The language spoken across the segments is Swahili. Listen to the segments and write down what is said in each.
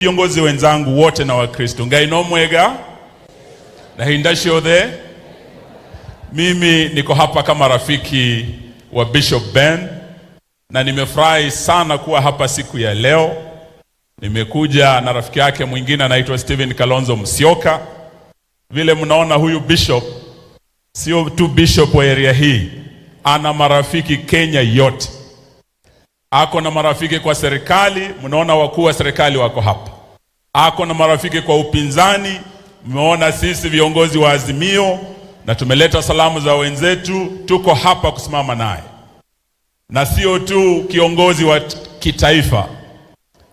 Viongozi wenzangu wote na Wakristo, Ngai no mwega na hindashiothe. Mimi niko hapa kama rafiki wa Bishop Ben na nimefurahi sana kuwa hapa siku ya leo. Nimekuja na rafiki yake mwingine anaitwa Stephen Kalonzo Musyoka. Vile mnaona huyu bishop sio tu bishop wa area hii, ana marafiki Kenya yote. Ako na marafiki kwa serikali, mnaona wakuu wa serikali wako hapa. Ako na marafiki kwa upinzani, mmeona sisi viongozi wa Azimio na tumeleta salamu za wenzetu, tuko hapa kusimama naye. Na sio tu kiongozi wa kitaifa,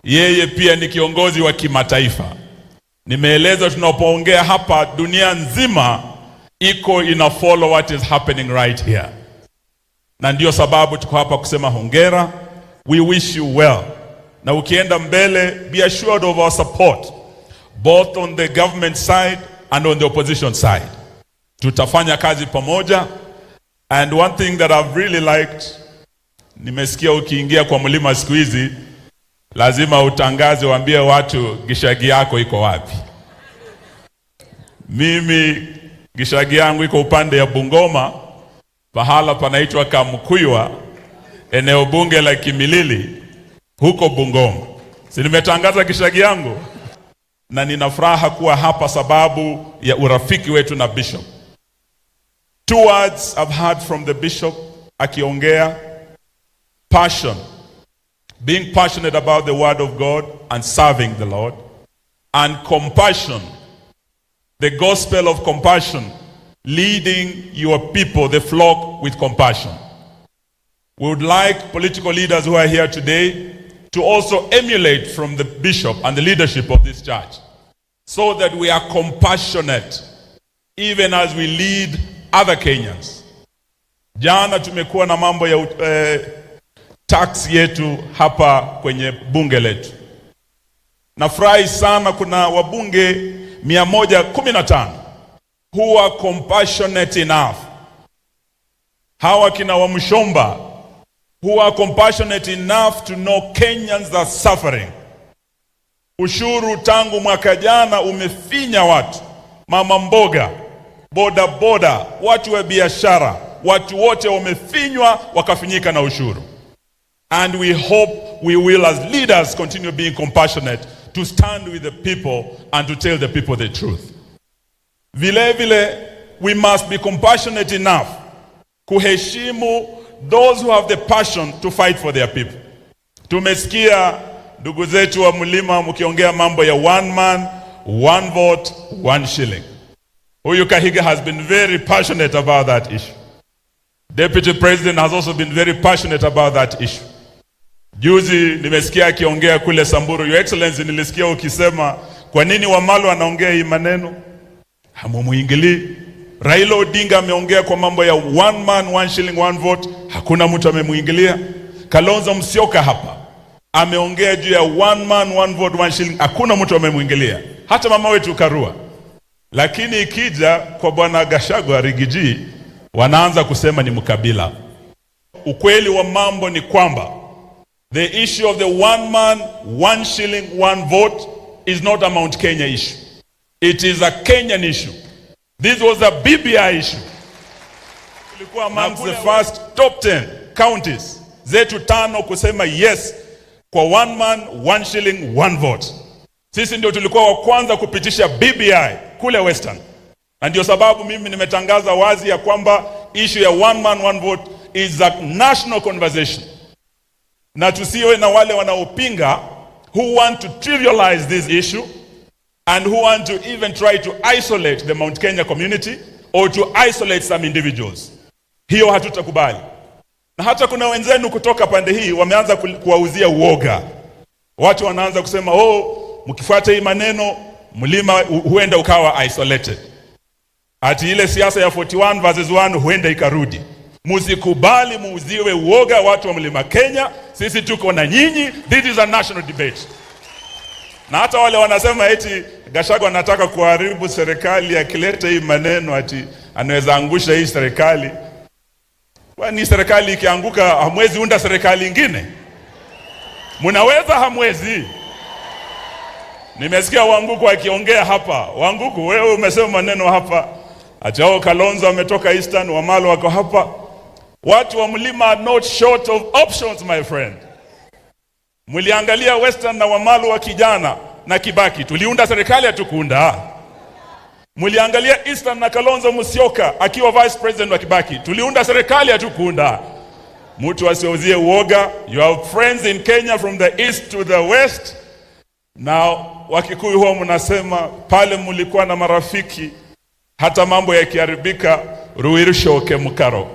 yeye pia ni kiongozi wa kimataifa. Nimeeleza tunapoongea hapa dunia nzima iko ina follow what is happening right here. Na ndio sababu tuko hapa kusema hongera. We wish you well. Na ukienda mbele, be assured of our support, both on the government side and on the opposition side. Tutafanya kazi pamoja. And one thing that I've really liked, nimesikia ukiingia kwa mlima siku hizi, lazima utangaze, waambie watu gishagi yako iko wapi. Mimi gishagi yangu iko upande ya Bungoma, pahala panaitwa Kamukuywa, eneo bunge la Kimilili, huko Bungoma. Si nimetangaza gishagi yangu? Na nina furaha kuwa hapa sababu ya urafiki wetu na Bishop. Two words I've heard from the Bishop akiongea: passion, being passionate about the word of God and serving the Lord, and compassion, the gospel of compassion, leading your people, the flock, with compassion. We would like political leaders who are here today to also emulate from the Bishop and the leadership of this church, so that we are compassionate even as we lead other Kenyans. Jana tumekuwa na mambo ya tax yetu hapa kwenye bunge letu. Nafurahi sana kuna wabunge 115 who are compassionate enough. Hawa kina Wamshomba, who are compassionate enough to know Kenyans are suffering. Ushuru tangu mwaka jana umefinya watu, mama mboga, boda boda, watu wa biashara, watu wote wamefinywa wakafinyika na ushuru. And we hope we will as leaders continue being compassionate to stand with the people and to tell the people the truth. Vile vile, we must be compassionate enough kuheshimu those who have the passion to fight for their people. Tumesikia ndugu zetu wa mlima mkiongea mambo ya one man, one vote, one shilling. Huyu Kahiga has been very passionate about that issue. Deputy President has also been very passionate about that issue. Juzi nimesikia akiongea kule Samburu. Your Excellency, nilisikia ukisema kwa nini Wamalo anaongea hii maneno? Hamumuingili. Raila Odinga ameongea kwa mambo ya one man, one shilling, one vote. Hakuna mtu amemuingilia. Kalonzo Musyoka hapa ameongea juu ya one man, one vote, one shilling. Hakuna mtu amemuingilia. Hata mama wetu Karua. Lakini ikija kwa bwana Gachagua Rigiji, wanaanza kusema ni mkabila. Ukweli wa mambo ni kwamba the issue of the one man, one shilling, one vote is not a Mount Kenya issue. It is a Kenyan issue. This was a BBI issue. Tulikuwa amongst the first top 10 counties zetu 5 kusema yes kwa one man, one shilling, one vote. Sisi ndio tulikuwa wa kwanza kupitisha BBI kule Western. Na ndio sababu mimi nimetangaza wazi ya kwamba issue ya one man, one vote is a national conversation. Na tusiwe na wale wanaopinga who want to trivialize this issue and who want to even try to isolate the Mount Kenya community or to isolate some individuals. Hiyo hatutakubali. Na hata kuna wenzenu kutoka pande hii wameanza kuwauzia uoga. Watu wanaanza kusema, mkifuata hii maneno mlima huenda ukawa isolated. Ati ile siasa ya 41 versus 1 huenda ikarudi. Musikubali muuziwe uoga watu wa mlima Kenya. Sisi tuko na nyinyi. This is a national debate. Na hata wale wanasema eti Gachagua anataka kuharibu serikali akileta hii maneno ati anaweza angusha hii serikali. Kwani serikali ikianguka hamwezi unda serikali nyingine? Mnaweza hamwezi? Nimesikia Wanguku akiongea hapa. Wanguku, wewe umesema maneno hapa. Ajao Kalonzo ametoka Eastern, Wamalo wako hapa. Watu wa mlima are not short of options, my friend. Muliangalia Western na Wamalo wa kijana na Kibaki. Tuliunda serikali hatukuunda. Muliangalia Eastern na Kalonzo Musyoka akiwa vice president wa Kibaki. Tuliunda serikali hatukuunda. Mtu asiuzie uoga. You have friends in Kenya from the east to the west. Now Wakikuyu huwa mnasema pale mulikuwa na marafiki, hata mambo yakiharibika Ruiru shoke mukaro.